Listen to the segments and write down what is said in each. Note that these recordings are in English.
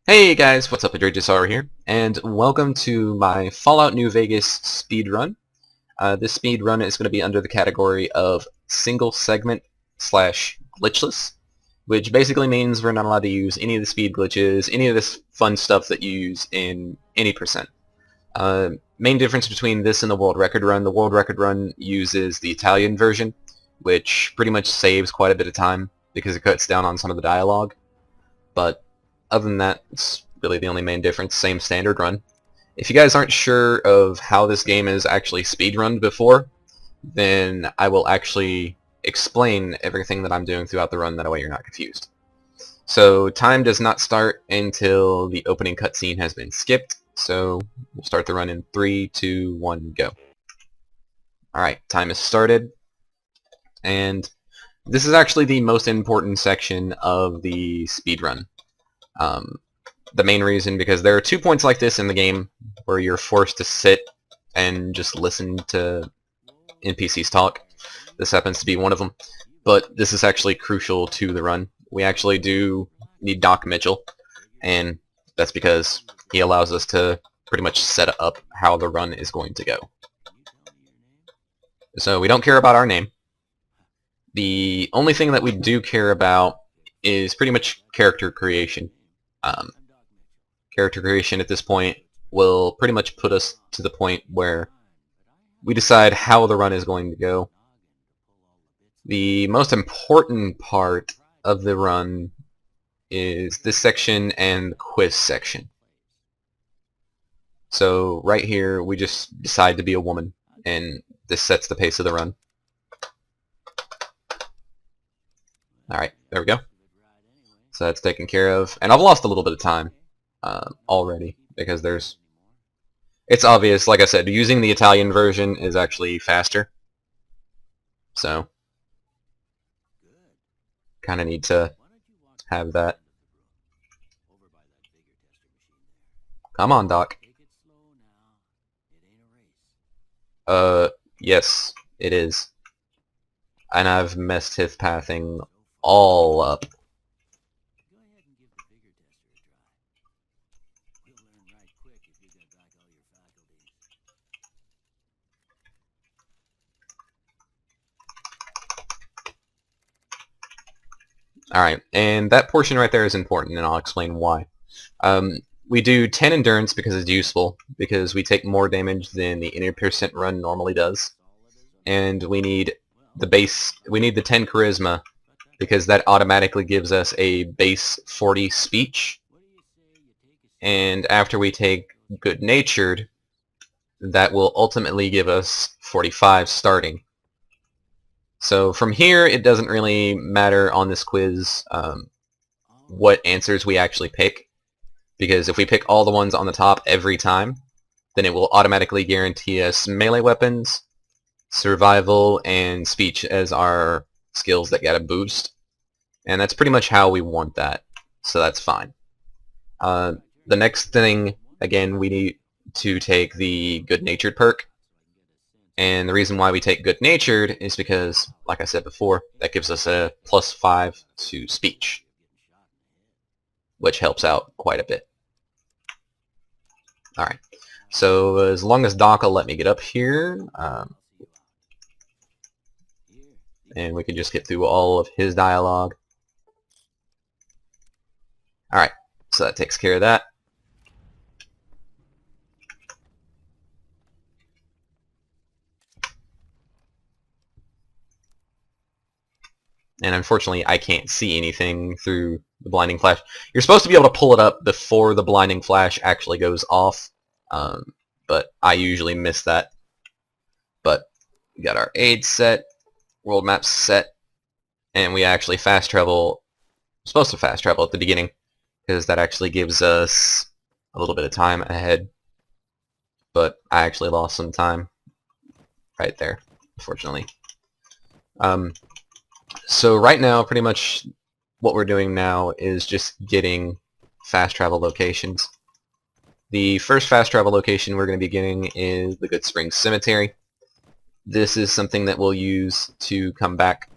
Hey guys, what's up? RagesSorrow here, and welcome to my Fallout New Vegas speedrun. This speedrun is going to be under the category of single segment slash glitchless, which basically means we're not allowed to use any of the speed glitches, any of this fun stuff that you use in any percent. Main difference between this and the world record run, the world record run uses the Italian version, which pretty much saves quite a bit of time because it cuts down on some of the dialogue, but other than that, it's really the only main difference. Same standard run. If you guys aren't sure of how this game is actually speedrunned before, then I will actually explain everything that I'm doing throughout the run, that way you're not confused. So time does not start until the opening cutscene has been skipped, so we'll start the run in 3, 2, 1, go. Alright, time is started, and this is actually the most important section of the speedrun. The main reason, because there are 2 points like this in the game where you're forced to sit and just listen to NPCs talk. This happens to be one of them, but this is actually crucial to the run. We actually do need Doc Mitchell, and that's because he allows us to pretty much set up how the run is going to go. So we don't care about our name. The only thing that we do care about is pretty much character creation. Character creation at this point will pretty much put us to the point where we decide how the run is going to go. The most important part of the run is this section and the quiz section. So right here we just decide to be a woman, and this sets the pace of the run. Alright, there we go. So that's taken care of, and I've lost a little bit of time already, because it's obvious, like I said, using the Italian version is actually faster, so kind of need to have that. Come on, Doc. Yes, it is. And I've messed his pathing all up. Alright, and that portion right there is important, and I'll explain why. We do 10 endurance because it's useful, because we take more damage than the inner percent run normally does. And we need the 10 charisma, because that automatically gives us a base 40 speech. And after we take good-natured, that will ultimately give us 45 starting. So from here, it doesn't really matter on this quiz what answers we actually pick, because if we pick all the ones on the top every time, then it will automatically guarantee us melee weapons, survival, and speech as our skills that get a boost. And that's pretty much how we want that, so that's fine. The next thing, again, we need to take the good-natured perk. And the reason why we take good-natured is because, like I said before, that gives us a +5 to speech, which helps out quite a bit. Alright, so as long as Doc will let me get up here, and we can just get through all of his dialogue. Alright, so that takes care of that. And unfortunately, I can't see anything through the blinding flash. You're supposed to be able to pull it up before the blinding flash actually goes off, but I usually miss that. But we got our aid set, world map set, and we actually fast travel. We're supposed to fast travel at the beginning, because that actually gives us a little bit of time ahead. But I actually lost some time right there, unfortunately. So right now, pretty much what we're doing now is just getting fast travel locations. The first fast travel location we're going to be getting is the Good Springs Cemetery. This is something that we'll use to come back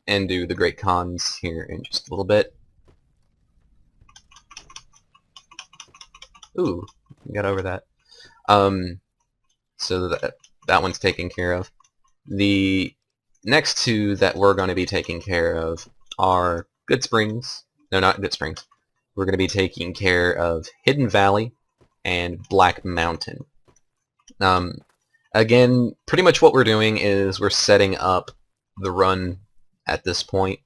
and do the Great Cons here in just a little bit. Ooh, we got over that. So that one's taken care of. The next two that we're going to be taking care of are Good Springs. No, not Good Springs. We're going to be taking care of Hidden Valley and Black Mountain. Again, pretty much what we're doing is we're setting up the run at this point,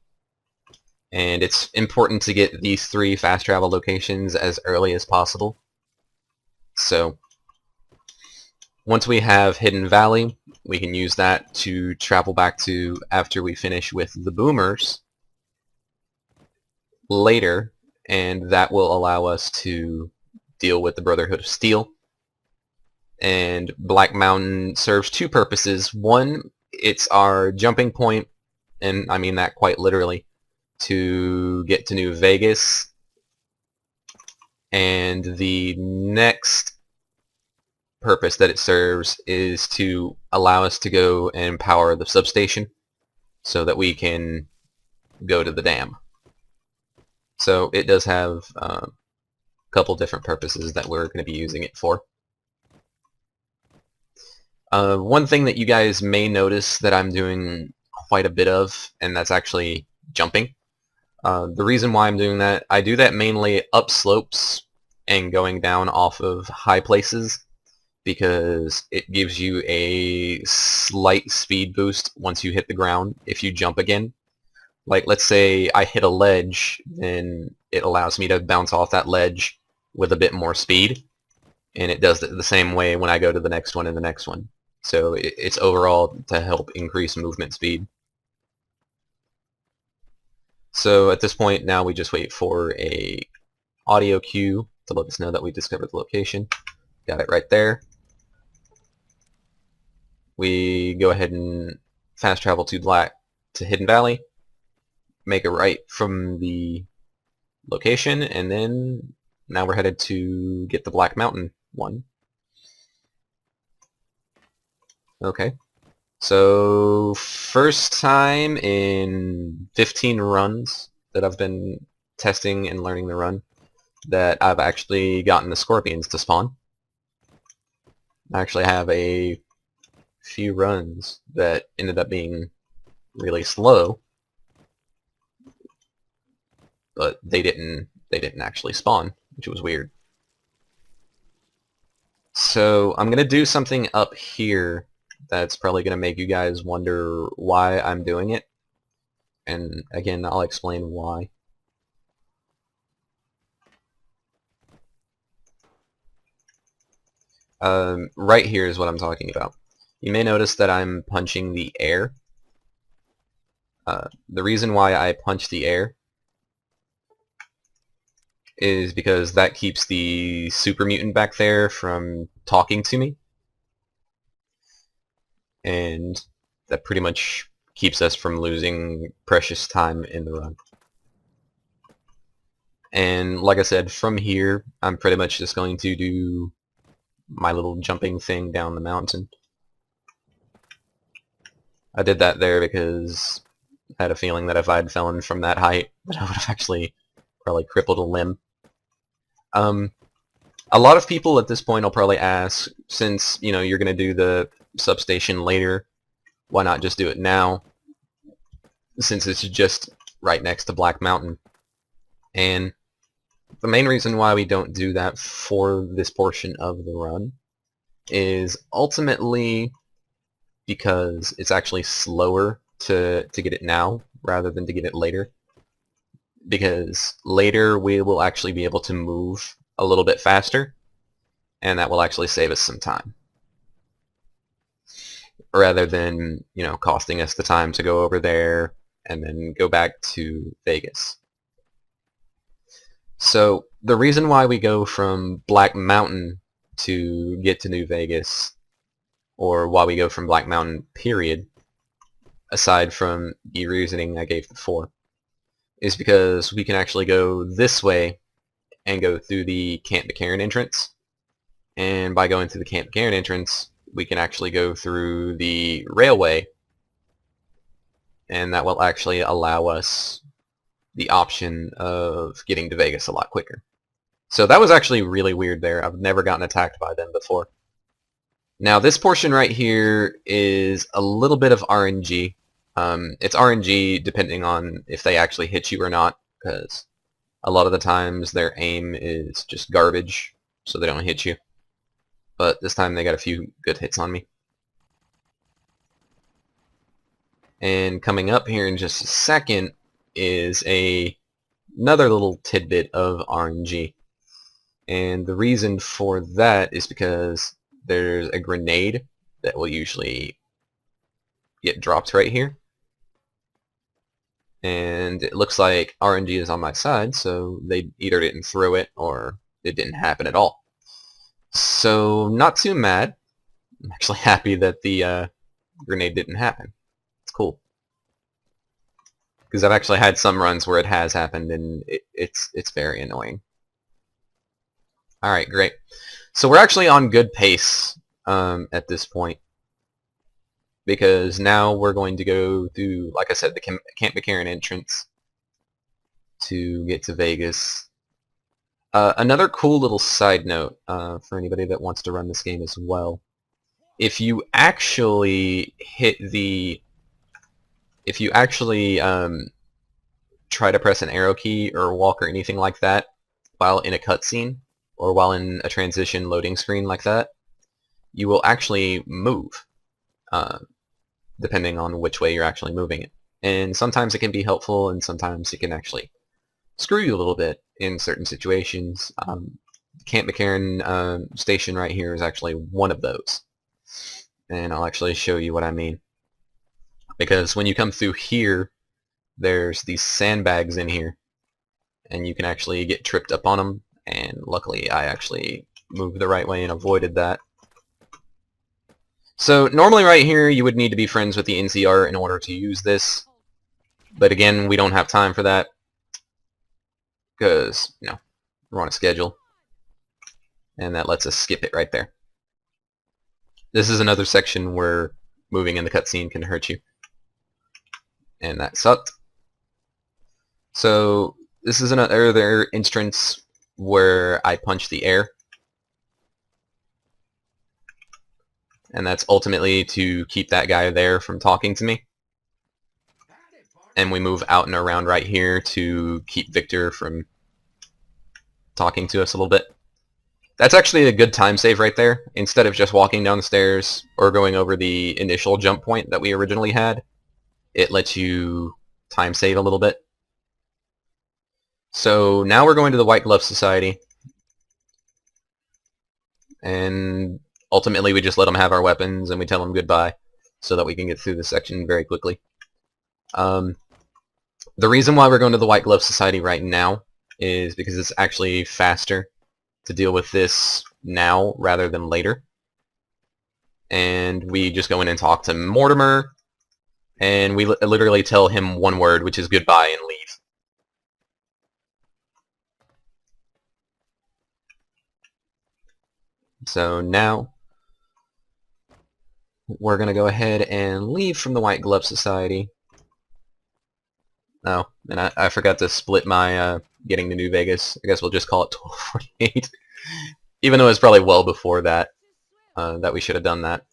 and it's important to get these 3 fast travel locations as early as possible. So once we have Hidden Valley, we can use that to travel back to after we finish with the Boomers later, and that will allow us to deal with the Brotherhood of Steel. And Black Mountain serves 2 purposes. One, it's our jumping point, and I mean that quite literally, to get to New Vegas. And the next purpose that it serves is to allow us to go and power the substation so that we can go to the dam. So it does have a couple different purposes that we're going to be using it for. One thing that you guys may notice that I'm doing quite a bit of, and that's actually jumping. The reason why I'm doing that, I do that mainly up slopes and going down off of high places, because it gives you a slight speed boost once you hit the ground if you jump again. Like, let's say I hit a ledge, then it allows me to bounce off that ledge with a bit more speed, and it does it the same way when I go to the next one and the next one. So it's overall to help increase movement speed. So at this point now we just wait for a audio cue to let us know that we discovered the location. Got it right there. We go ahead and fast travel to Hidden Valley, make a right from the location, and then now we're headed to get the Black Mountain one. Okay, so first time in 15 runs that I've been testing and learning the run that I've actually gotten the scorpions to spawn. I actually have a few runs that ended up being really slow, but they didn't actually spawn, which was weird. So I'm gonna do something up here that's probably gonna make you guys wonder why I'm doing it, and again I'll explain why. Right here is what I'm talking about. You may notice that I'm punching the air. The reason why I punch the air is because that keeps the super mutant back there from talking to me, and that pretty much keeps us from losing precious time in the run. And like I said, from here I'm pretty much just going to do my little jumping thing down the mountain. I did that there because I had a feeling that if I had fallen from that height, that I would have actually probably crippled a limb. A lot of people at this point will probably ask, since you're going to do the substation later, why not just do it now, since it's just right next to Black Mountain? And the main reason why we don't do that for this portion of the run is ultimately because it's actually slower to get it now rather than to get it later. Because later we will actually be able to move a little bit faster, and that will actually save us some time, rather than costing us the time to go over there and then go back to Vegas. So the reason why we go from Black Mountain to get to New Vegas, or why we go from Black Mountain period, aside from the reasoning I gave before, is because we can actually go this way and go through the Camp McCarran entrance. And by going through the Camp McCarran entrance, we can actually go through the railway, and that will actually allow us the option of getting to Vegas a lot quicker. So that was actually really weird there. I've never gotten attacked by them before. Now this portion right here is a little bit of RNG. It's RNG depending on if they actually hit you or not, because a lot of the times their aim is just garbage, so they don't hit you. But this time they got a few good hits on me. And coming up here in just a second is another little tidbit of RNG. And the reason for that is because there's a grenade that will usually get dropped right here. And it looks like RNG is on my side, so they either didn't throw it or it didn't happen at all. So not too mad. I'm actually happy that the grenade didn't happen. It's cool. Because I've actually had some runs where it has happened, and it's very annoying. Alright, great. So we're actually on good pace at this point, because now we're going to go through, like I said, the Camp McCarran entrance to get to Vegas. Another cool little side note for anybody that wants to run this game as well. If you actually try to press an arrow key or walk or anything like that while in a cutscene or while in a transition loading screen like that, you will actually move, depending on which way you're actually moving it. And sometimes it can be helpful, and sometimes it can actually screw you a little bit in certain situations. Camp McCarran station right here is actually one of those. And I'll actually show you what I mean. Because when you come through here, there's these sandbags in here, and you can actually get tripped up on them, and luckily I actually moved the right way and avoided that. So normally right here you would need to be friends with the NCR in order to use this, but again we don't have time for that because, you know, we're on a schedule, and that lets us skip it right there. This is another section where moving in the cutscene can hurt you, and that sucked. So this is another instance where I punch the air, and that's ultimately to keep that guy there from talking to me. And we move out and around right here to keep Victor from talking to us a little bit. That's actually a good time save right there. Instead of just walking down the stairs or going over the initial jump point that we originally had, it lets you time save a little bit. So now we're going to the White Glove Society, and ultimately we just let them have our weapons and we tell them goodbye so that we can get through this section very quickly. The reason why we're going to the White Glove Society right now is because it's actually faster to deal with this now rather than later. And we just go in and talk to Mortimer, and we literally tell him one word, which is goodbye, and leave. So now we're going to go ahead and leave from the White Glove Society. Oh, and I forgot to split my getting to New Vegas. I guess we'll just call it 12:48. Even though it's probably well before that, that we should have done that.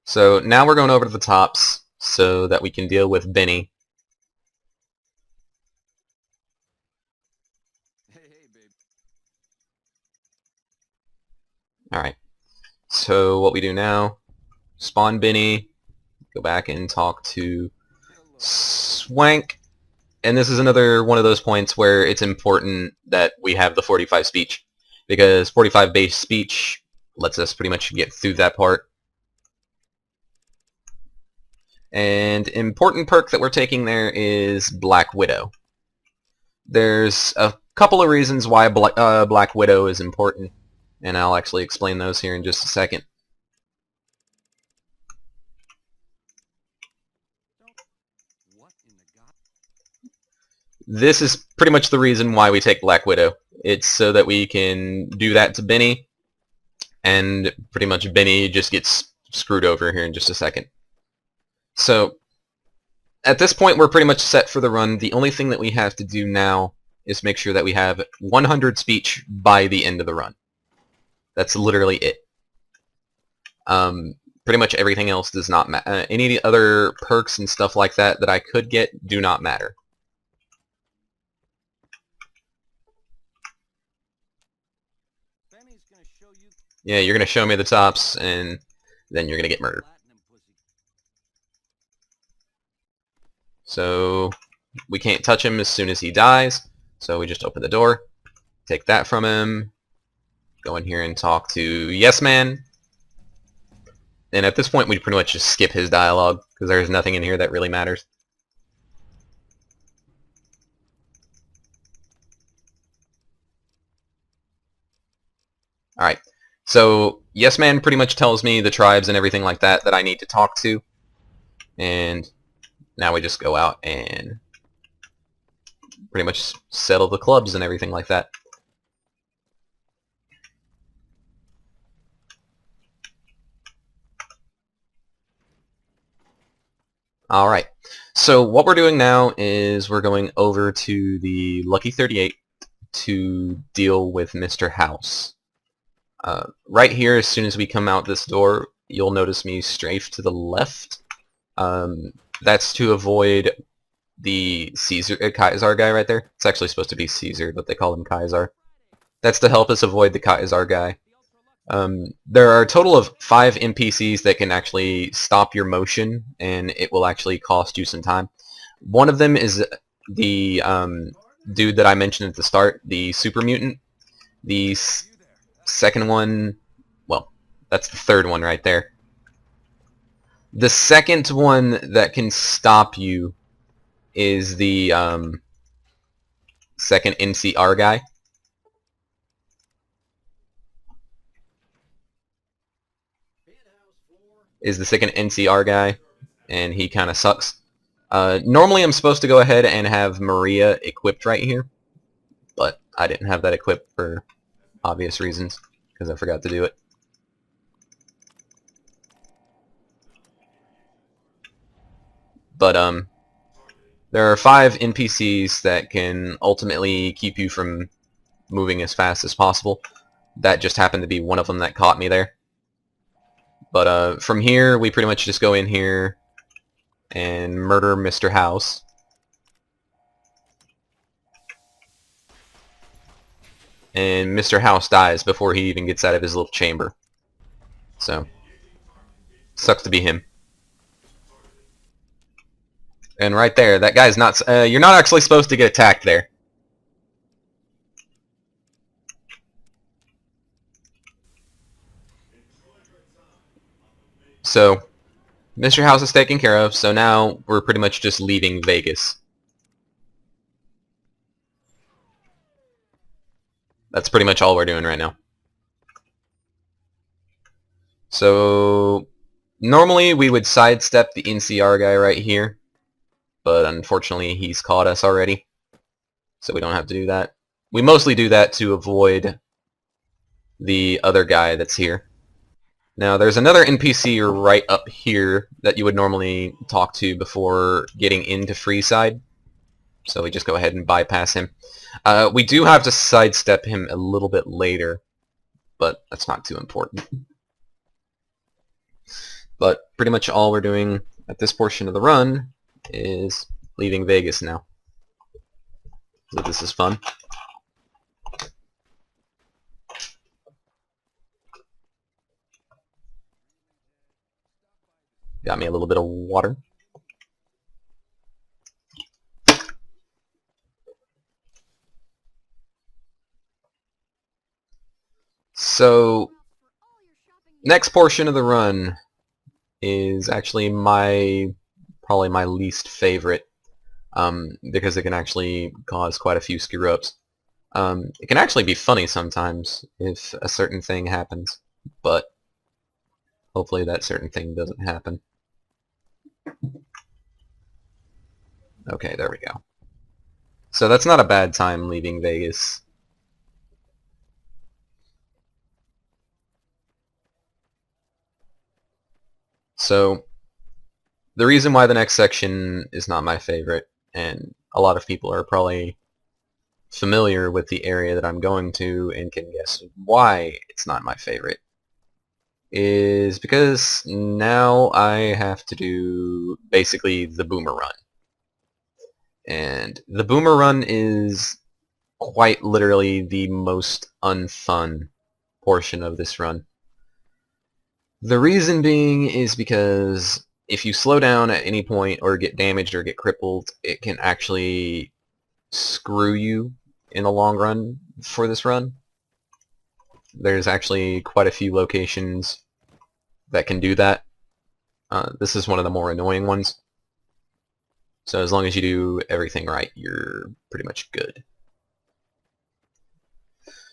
So now we're going over to the tops so that we can deal with Benny. Alright, so what we do now, spawn Benny, go back and talk to Swank, and this is another one of those points where it's important that we have the 45 speech, because 45 base speech lets us pretty much get through that part. And important perk that we're taking there is Black Widow. There's a couple of reasons why Black Widow is important, and I'll actually explain those here in just a second. This is pretty much the reason why we take Black Widow. It's so that we can do that to Benny, and pretty much Benny just gets screwed over here in just a second. So, at this point we're pretty much set for the run. The only thing that we have to do now is make sure that we have 100 speech by the end of the run. That's literally it. Pretty much everything else does not matter. Any of the other perks and stuff like that that I could get do not matter. Yeah, you're going to show me the tops, and then you're going to get murdered. So, we can't touch him as soon as he dies, so we just open the door, take that from him, go in here and talk to Yes Man. And at this point, we pretty much just skip his dialogue, because there's nothing in here that really matters. Alright, so Yes Man pretty much tells me the tribes and everything like that that I need to talk to. And now we just go out and pretty much settle the clubs and everything like that. Alright, so what we're doing now is we're going over to the Lucky 38 to deal with Mr. House. Right here, as soon as we come out this door, you'll notice me strafe to the left. That's to avoid the Kaiser guy right there. It's actually supposed to be Caesar, but they call him Kaiser. That's to help us avoid the Kaiser guy. There are a total of 5 NPCs that can actually stop your motion, and it will actually cost you some time. One of them is the dude that I mentioned at the start, the super mutant. The second one, well, that's the third one right there. The second one that can stop you is the second NCR guy. Is the second NCR guy, and he kind of sucks. Normally I'm supposed to go ahead and have Maria equipped right here, but I didn't have that equipped for obvious reasons, because I forgot to do it. But there are 5 NPCs that can ultimately keep you from moving as fast as possible. That just happened to be one of them that caught me there. But from here, we pretty much just go in here and murder Mr. House. And Mr. House dies before he even gets out of his little chamber. So, sucks to be him. And right there, that guy's not... you're not actually supposed to get attacked there. So, Mr. House is taken care of, so now we're pretty much just leaving Vegas. That's pretty much all we're doing right now. So, normally we would sidestep the NCR guy right here, but unfortunately he's caught us already, so we don't have to do that. We mostly do that to avoid the other guy that's here. Now, there's another NPC right up here that you would normally talk to before getting into Freeside. So we just go ahead and bypass him. We do have to sidestep him a little bit later, but that's not too important. But pretty much all we're doing at this portion of the run is leaving Vegas now. So this is fun. Got me a little bit of water. So, next portion of the run is actually probably my least favorite, because it can actually cause quite a few screw-ups. It can actually be funny sometimes if a certain thing happens, but hopefully that certain thing doesn't happen. Okay, there we go. So that's not a bad time leaving Vegas. So, the reason why the next section is not my favorite, and a lot of people are probably familiar with the area that I'm going to and can guess why it's not my favorite, is because now I have to do basically the boomer run. And the boomer run is quite literally the most unfun portion of this run. The reason being is because if you slow down at any point or get damaged or get crippled, it can actually screw you in the long run for this run. There's actually quite a few locations that can do that. This is one of the more annoying ones. So as long as you do everything right, you're pretty much good.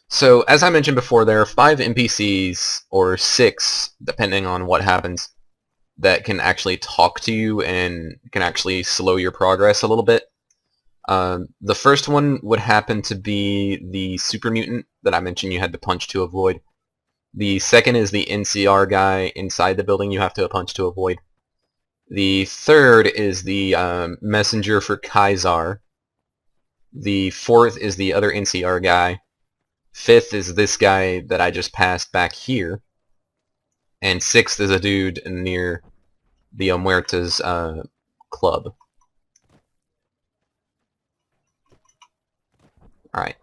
So as I mentioned before, there are 5 NPCs, or 6, depending on what happens, that can actually talk to you and can actually slow your progress a little bit. The first one would happen to be the super mutant that I mentioned you had to punch to avoid. The second is the NCR guy inside the building you have to punch to avoid. The third is the messenger for Kaisar. The fourth is the other NCR guy. Fifth is this guy that I just passed back here. And sixth is a dude near the Omuerta's club. Alright,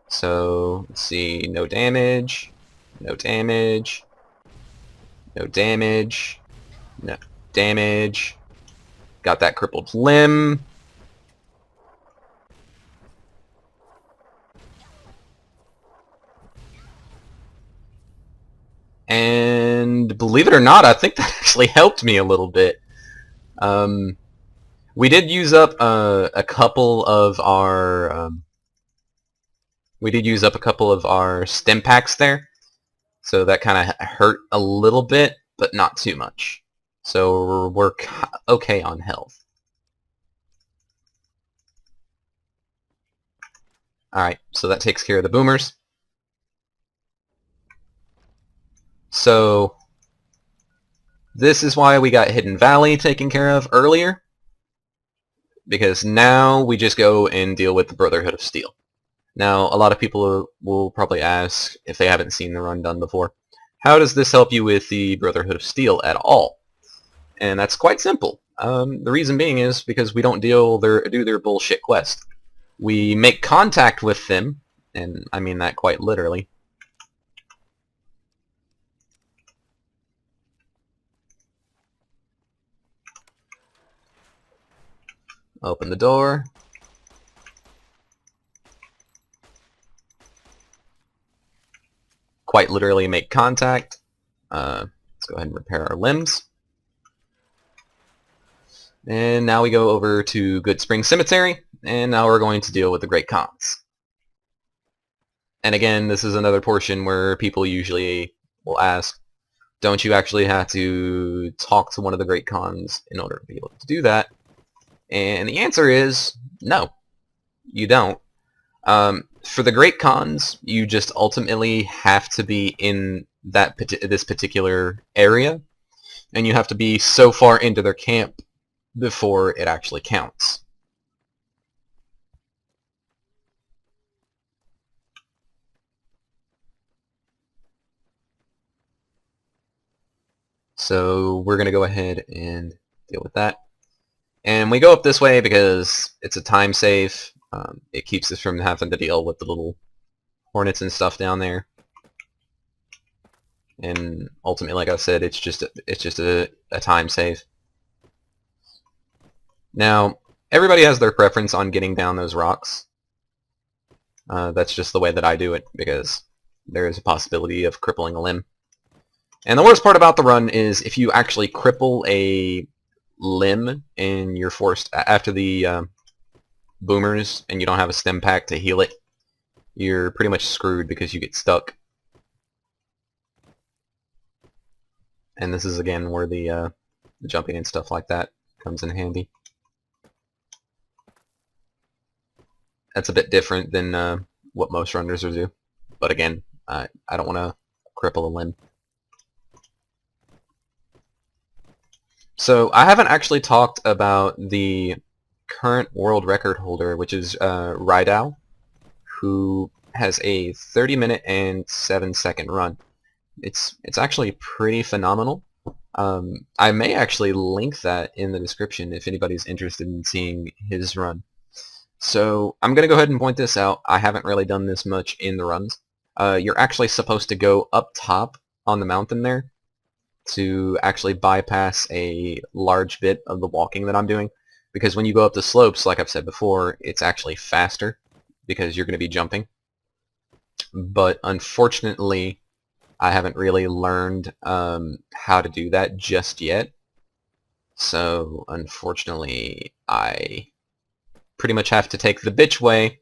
so let's see, no damage, no damage, no damage, no damage, got that crippled limb. And believe it or not, I think that actually helped me a little bit. We did use up a couple of our stim packs there, so that kind of hurt a little bit, but not too much. So we're okay on health. Alright, so that takes care of the boomers. So this is why we got Hidden Valley taken care of earlier, because now we just go and deal with the Brotherhood of Steel. Now, a lot of people will probably ask, if they haven't seen the run done before, how does this help you with the Brotherhood of Steel at all? And that's quite simple. The reason being is because we don't do their bullshit quest. We make contact with them, and I mean that quite literally. Open the door. Quite literally make contact. Let's go ahead and repair our limbs. And now we go over to Good Spring Cemetery, and now we're going to deal with the Great Khans. And again, this is another portion where people usually will ask, don't you actually have to talk to one of the Great Khans in order to be able to do that? And the answer is no, you don't. For the Great Khans, you just ultimately have to be in this particular area, and you have to be so far into their camp before it actually counts. So we're going to go ahead and deal with that. And we go up this way because it's a time save. It keeps us from having to deal with the little hornets and stuff down there. And ultimately, like I said, it's just a time save. Now, everybody has their preference on getting down those rocks. That's just the way that I do it, because there is a possibility of crippling a limb. And the worst part about the run is if you actually cripple a limb and you're forced after the boomers and you don't have a stim pack to heal it, you're pretty much screwed because you get stuck. And this is again where the jumping and stuff like that comes in handy. That's a bit different than what most runners will do, but again, I don't want to cripple a limb. So I haven't actually talked about the current world record holder, which is Rydao, who has a 30-minute and 7-second run. It's actually pretty phenomenal. I may actually link that in the description if anybody's interested in seeing his run. So I'm going to go ahead and point this out. I haven't really done this much in the runs. You're actually supposed to go up top on the mountain there to actually bypass a large bit of the walking that I'm doing. Because when you go up the slopes, like I've said before, it's actually faster because you're going to be jumping. But unfortunately, I haven't really learned how to do that just yet. So unfortunately, I pretty much have to take the bitch way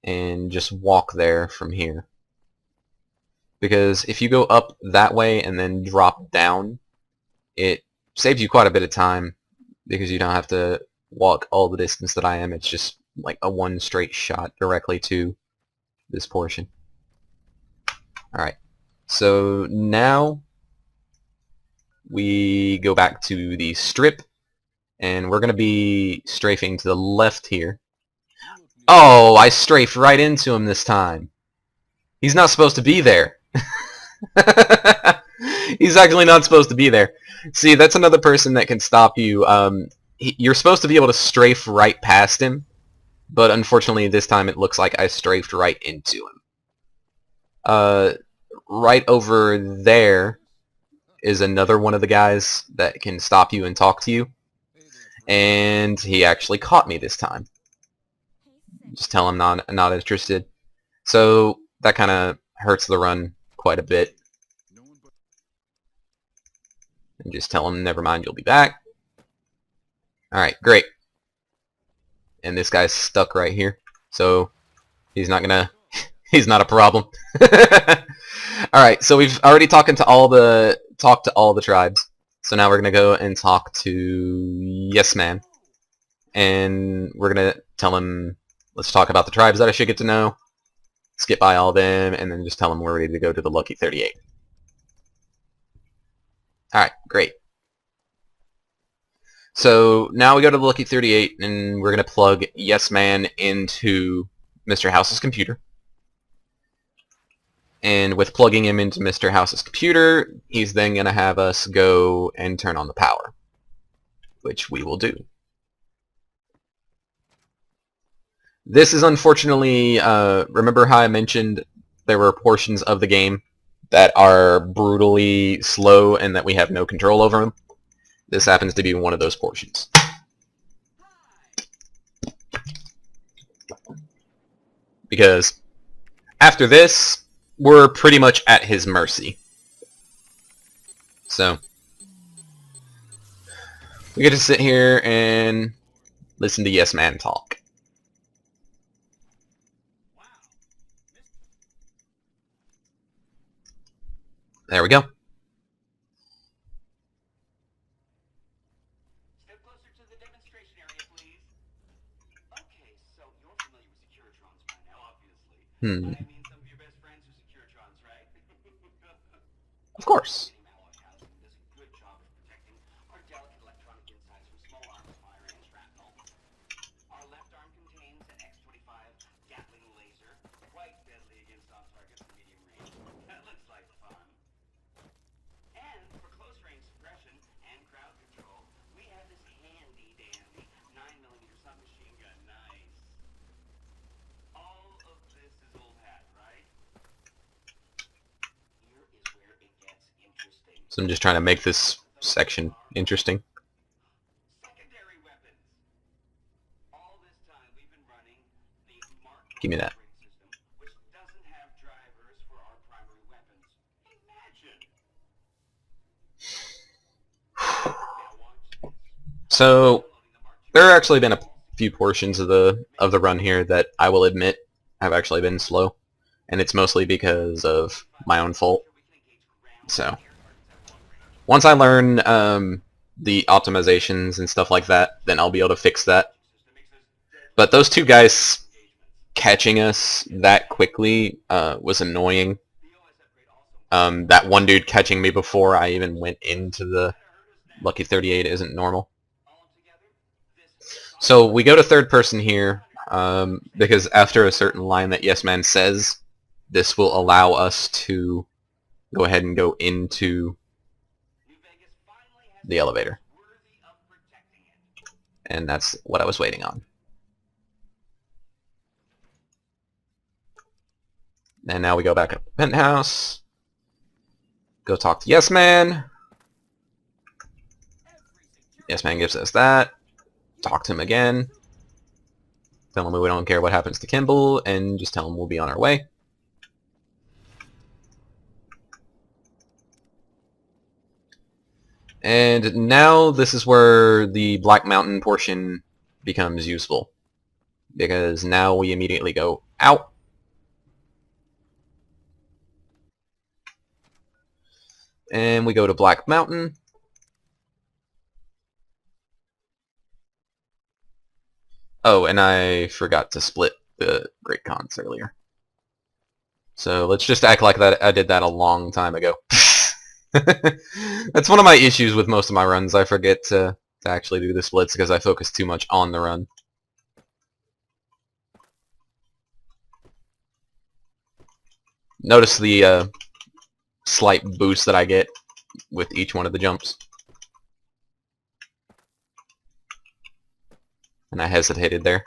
and just walk there from here. Because if you go up that way and then drop down, it saves you quite a bit of time because you don't have to walk all the distance that I am. It's just like a one straight shot directly to this portion. Alright, so now we go back to the strip, and we're going to be strafing to the left here. Oh, I strafed right into him this time. He's not supposed to be there. He's actually not supposed to be there. See, that's another person that can stop you. You're supposed to be able to strafe right past him, but unfortunately this time it looks like I strafed right into him. Right over there is another one of the guys that can stop you and talk to you, and he actually caught me this time. Just tell him not interested. So that kind of hurts the run quite a bit. And just tell him, never mind, you'll be back. Alright, great. And this guy's stuck right here, so he's not gonna... he's not a problem. Alright, so we've already talked to all the tribes. So now we're gonna go and talk to Yes Man. And we're gonna tell him, let's talk about the tribes that I should get to know. Skip by all of them, and then just tell him we're ready to go to the Lucky 38. Alright, great. So now we go to the Lucky 38, and we're going to plug Yes Man into Mr. House's computer. And with plugging him into Mr. House's computer, he's then going to have us go and turn on the power, which we will do. This is unfortunately, remember how I mentioned there were portions of the game that are brutally slow and that we have no control over them? This happens to be one of those portions. Because after this, we're pretty much at his mercy. So we get to sit here and listen to Yes Man talk. There we go. Step closer to the demonstration area, please. Okay, so you're familiar with Securitrons by now, obviously. I mean, some of your best friends are Securitrons, right? Of course. Alloy housing does a good job of protecting our delicate electronic insides from small arms fire and shrapnel. Our left arm contains an X-25 Gatling laser, quite deadly against soft targets in medium range. That looks like fun. And for close-range suppression and crowd control, we have this handy-dandy 9mm submachine gun. Nice. All of this is old hat, right? Here is where it gets interesting. So I'm just trying to make this section interesting. Secondary weapons. All this time we've been running the Mark Give me that. operating system, which doesn't have drivers for our primary weapons. Imagine. So there have actually been a few portions of the run here that I will admit have actually been slow, and it's mostly because of my own fault. So once I learn the optimizations and stuff like that, then I'll be able to fix that. But those two guys catching us that quickly was annoying. That one dude catching me before I even went into the Lucky 38 isn't normal. So we go to third person here. because after a certain line that Yes Man says, this will allow us to go ahead and go into New Vegas finally has the elevator. worthy of protecting it. And that's what I was waiting on. And now we go back up to the penthouse. Go talk to Yes Man. Yes Man gives us that. Talk to him again. Tell him we don't care what happens to Kimball, and just tell him we'll be on our way. And now this is where the Black Mountain portion becomes useful, because now we immediately go out. And we go to Black Mountain. Oh, and I forgot to split the Great Cons earlier. So let's just act like that I did that a long time ago. That's one of my issues with most of my runs. I forget to actually do the splits because I focus too much on the run. Notice the slight boost that I get with each one of the jumps. And I hesitated there.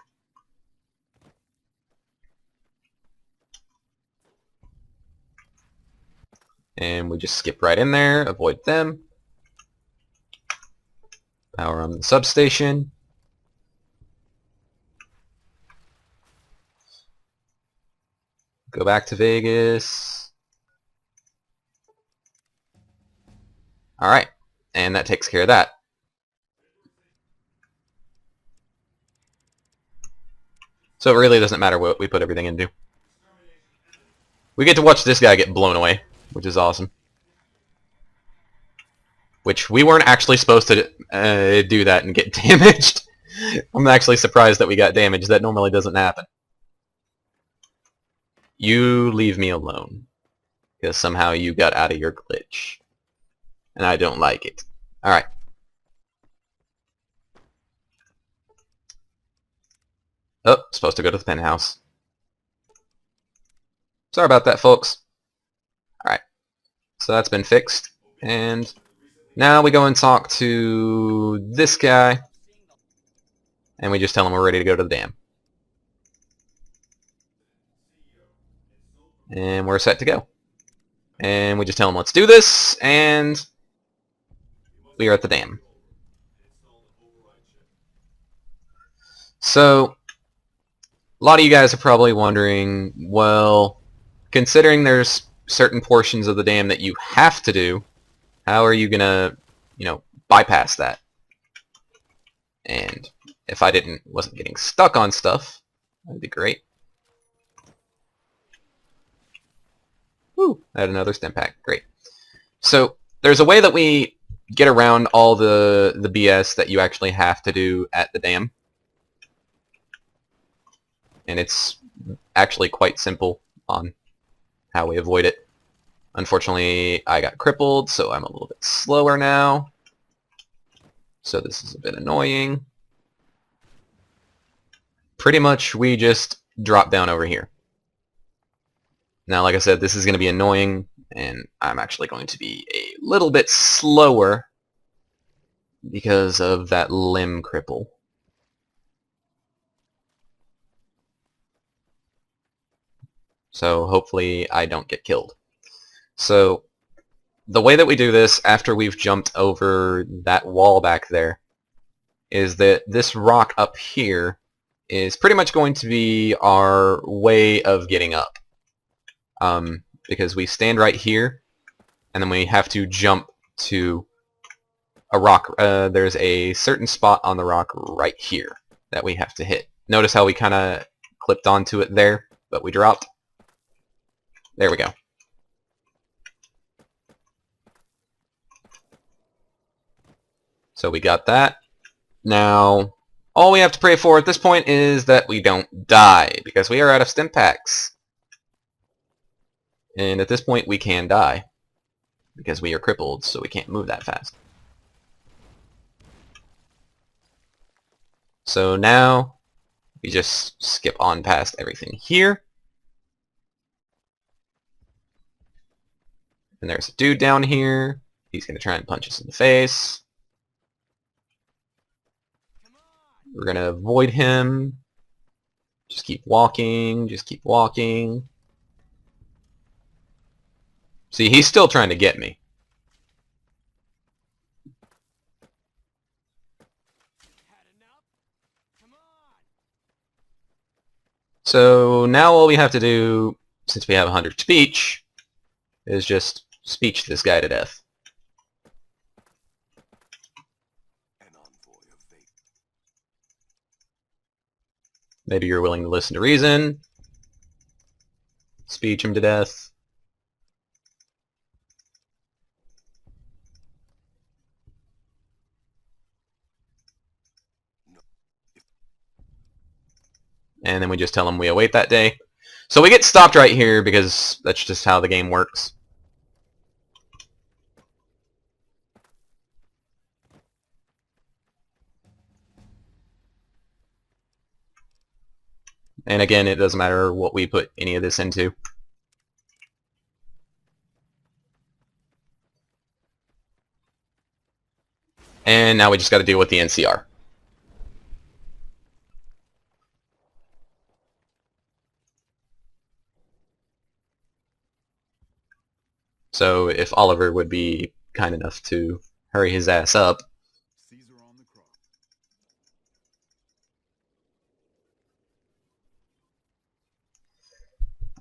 And we just skip right in there, avoid them. Power on the substation. Go back to Vegas. Alright, and that takes care of that. So it really doesn't matter what we put everything into. We get to watch this guy get blown away, which is awesome. Which we weren't actually supposed to do that and get damaged. I'm actually surprised that we got damaged. That normally doesn't happen. You leave me alone. Because somehow you got out of your glitch. And I don't like it. Alright. Oh, supposed to go to the penthouse. Sorry about that, folks. Alright. So that's been fixed. And now we go and talk to this guy. And we just tell him we're ready to go to the dam. And we're set to go. And we just tell him, let's do this, and we are at the dam. So, a lot of you guys are probably wondering, well, considering there's certain portions of the dam that you have to do, how are you gonna, bypass that? And if I wasn't getting stuck on stuff, that'd be great. Woo! I had another stim pack. Great. So there's a way that we get around all the BS that you actually have to do at the dam. And it's actually quite simple on how we avoid it. Unfortunately, I got crippled, so I'm a little bit slower now. So this is a bit annoying. Pretty much we just drop down over here. Now, like I said, this is going to be annoying, and I'm actually going to be a little bit slower because of that limb cripple. So hopefully I don't get killed. So the way that we do this after we've jumped over that wall back there is that this rock up here is pretty much going to be our way of getting up. Because we stand right here, and then we have to jump to a rock. There's a certain spot on the rock right here that we have to hit. Notice how we kind of clipped onto it there, but we dropped. There we go. So we got that. Now, all we have to pray for at this point is that we don't die, because we are out of stim packs. And at this point we can die, because we are crippled, so we can't move that fast. So now We just skip on past everything here. And there's a dude down here. He's going to try and punch us in the face. We're going to avoid him. Just keep walking, just keep walking. See, he's still trying to get me. So now all we have to do, since we have 100 speech, is just speech this guy to death. Maybe you're willing to listen to reason. Speech him to death. And then we just tell him we await that day. So we get stopped right here because that's just how the game works. And again, it doesn't matter what we put any of this into. And now we just got to deal with the NCR. So if Oliver would be kind enough to hurry his ass up.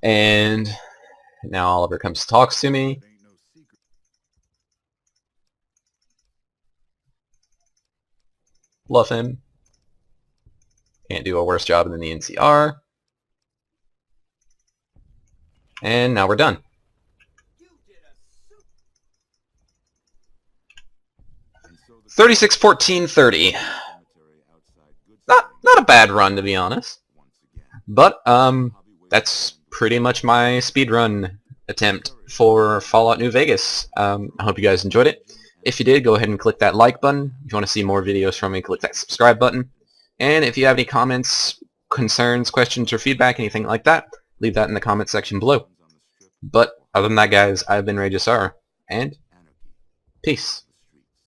And now Oliver comes and talks to me. Love him. Can't do a worse job than the NCR. And now we're done. 36-14-30. Not a bad run, to be honest. But that's pretty much my speedrun attempt for Fallout New Vegas. I hope you guys enjoyed it. If you did, go ahead and click that like button. If you want to see more videos from me, click that subscribe button. And if you have any comments, concerns, questions, or feedback, anything like that, leave that in the comment section below. But other than that, guys, I've been RagesSorrow, and peace.